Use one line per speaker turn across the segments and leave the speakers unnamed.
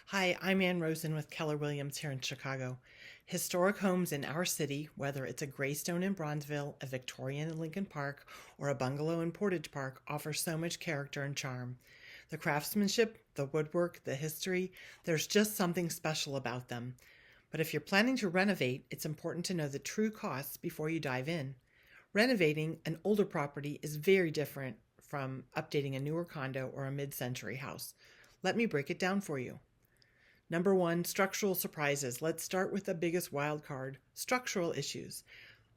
Hi, I'm Rosen with Keller Williams here in Chicago. Historic homes in our city, whether it's a Greystone in Bronzeville, a Victorian in Lincoln Park, or a bungalow in Portage Park, offer so much character and charm. The craftsmanship, the woodwork, the history, there's just something special about them. But if you're planning to renovate, it's important to know the true costs before you dive in. Renovating an older property is very different from updating a newer condo or a mid-century house. Let me break it down for you. Number one, structural surprises. Let's start with the biggest wild card, structural issues.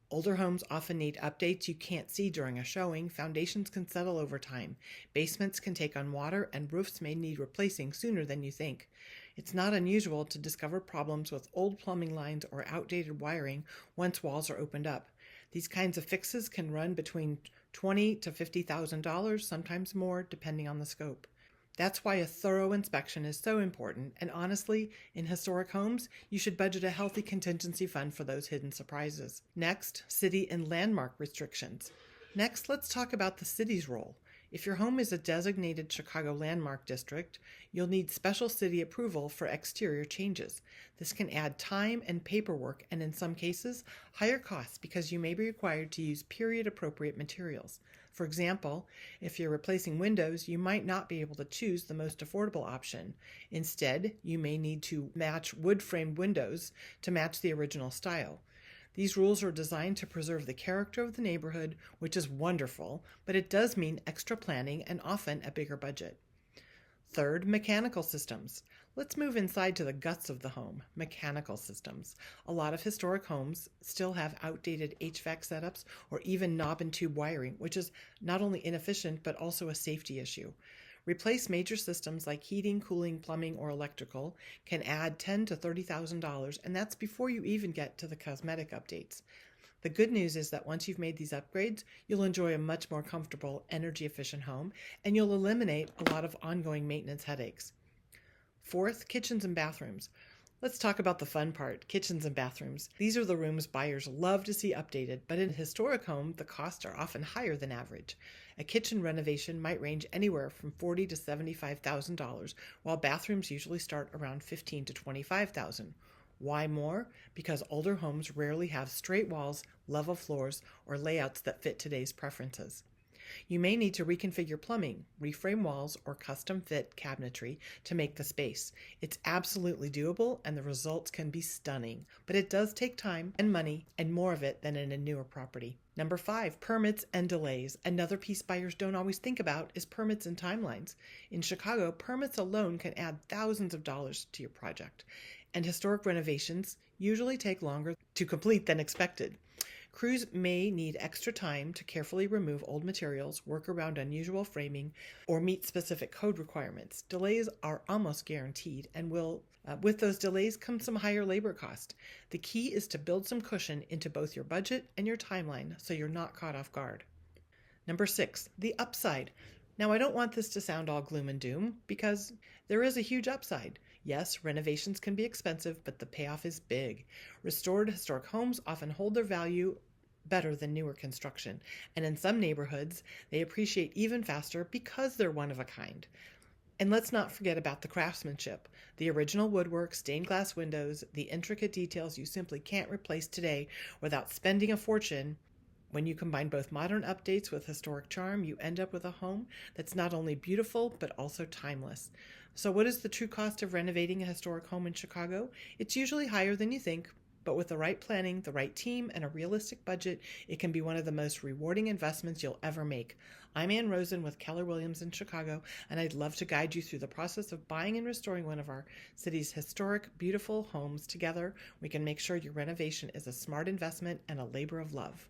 Older homes often need updates you can't see during a showing. Foundations can settle over time. Basements can take on water, and roofs may need replacing sooner than you think. It's not unusual to discover problems with old plumbing lines or outdated wiring once walls are opened up. These kinds of fixes can run between $20,000 to $50,000, sometimes more, depending on the scope. That's why a thorough inspection is so important, and honestly, in historic homes, you should budget a healthy contingency fund for those hidden surprises. Next, city and landmark restrictions. Next, let's talk about the city's role. If your home is a designated Chicago landmark district, you'll need special city approval for exterior changes. This can add time and paperwork, and in some cases, higher costs because you may be required to use period-appropriate materials. For example, if you're replacing windows, you might not be able to choose the most affordable option. Instead, you may need to match wood-framed windows to match the original style. These rules are designed to preserve the character of the neighborhood, which is wonderful, but it does mean extra planning and often a bigger budget. Third, mechanical systems. Let's move inside to the guts of the home, mechanical systems. A lot of historic homes still have outdated HVAC setups or even knob and tube wiring, which is not only inefficient but also a safety issue. Replace major systems like heating, cooling, plumbing, or electrical can add $10,000 to $30,000, and that's before you even get to the cosmetic updates. The good news is that once you've made these upgrades, you'll enjoy a much more comfortable, energy-efficient home, and you'll eliminate a lot of ongoing maintenance headaches. Fourth, kitchens and bathrooms. Let's talk about the fun part, kitchens and bathrooms. These are the rooms buyers love to see updated, but in a historic home, the costs are often higher than average. A kitchen renovation might range anywhere from $40,000 to $75,000, while bathrooms usually start around $15,000 to $25,000. Why more? Because older homes rarely have straight walls, level floors, or layouts that fit today's preferences. You may need to reconfigure plumbing, reframe walls, or custom fit cabinetry to make the space. It's absolutely doable, and the results can be stunning, but it does take time and money, and more of it than in a newer property. Number 5, permits and delays. Another piece buyers don't always think about is permits and timelines. In Chicago, permits alone can add thousands of dollars to your project, and historic renovations usually take longer to complete than expected. Crews may need extra time to carefully remove old materials, work around unusual framing, or meet specific code requirements. Delays are almost guaranteed, and with those delays come some higher labor cost. The key is to build some cushion into both your budget and your timeline so you're not caught off guard. Number 6, the upside. Now, I don't want this to sound all gloom and doom, because there is a huge upside. Yes, renovations can be expensive, but the payoff is big. Restored historic homes often hold their value better than newer construction, and in some neighborhoods, they appreciate even faster because they're one of a kind. And let's not forget about the craftsmanship. The original woodwork, stained glass windows, the intricate details you simply can't replace today without spending a fortune. When you combine both modern updates with historic charm, you end up with a home that's not only beautiful, but also timeless. So what is the true cost of renovating a historic home in Chicago? It's usually higher than you think, but with the right planning, the right team, and a realistic budget, it can be one of the most rewarding investments you'll ever make. I'm Ann Rosen with Keller Williams in Chicago, and I'd love to guide you through the process of buying and restoring one of our city's historic, beautiful homes. Together, we can make sure your renovation is a smart investment and a labor of love.